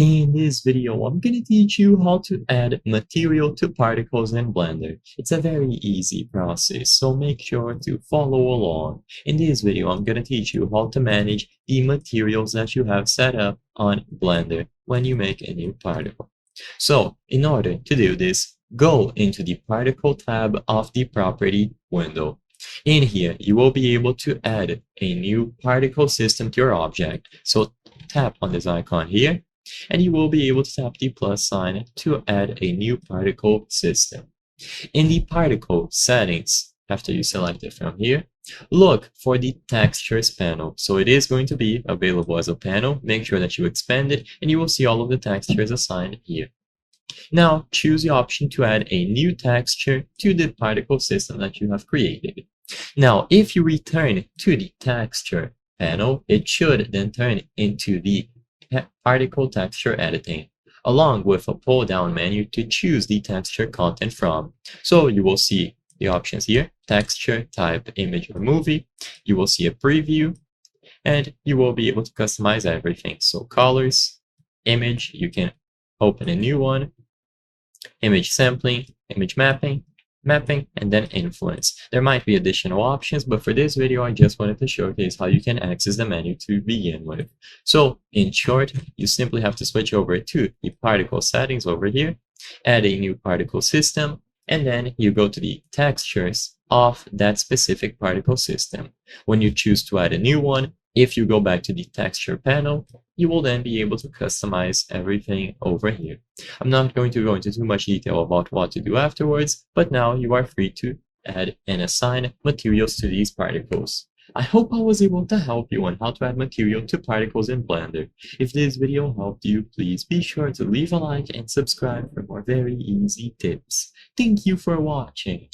In this video, I'm going to teach you how to add material to particles in Blender. It's a very easy process, so make sure to follow along. In this video, I'm going to teach you how to manage the materials that you have set up on Blender when you make a new particle. So, in order to do this, go into the Particle tab of the Property window. In here, you will be able to add a new particle system to your object. So, tap on this icon here, and you will be able to tap the plus sign to add a new particle system. In the particle settings, after you select it from here, look for the textures panel. So it is going to be available as a panel. Make sure that you expand it and you will see all of the textures assigned here. Now choose the option to add a new texture to the particle system that you have created. Now if you return to the texture panel, it should then turn into the particle texture editing, along with a pull-down menu to choose the texture content from. So you will see the options here: texture, type, image, or movie. You will see a preview, and you will be able to customize everything. So colors, image, you can open a new one, image sampling, image mapping, and then influence. There might be additional options, but for this video, I just wanted to showcase how you can access the menu to begin with. So in short, you simply have to switch over to the particle settings over here, add a new particle system, and then you go to the textures of that specific particle system. When you choose to add a new one, if you go back to the texture panel, you will then be able to customize everything over here. I'm not going to go into too much detail about what to do afterwards, but now you are free to add and assign materials to these particles. I hope I was able to help you on how to add material to particles in Blender. If this video helped you, please be sure to leave a like and subscribe for more very easy tips. Thank you for watching.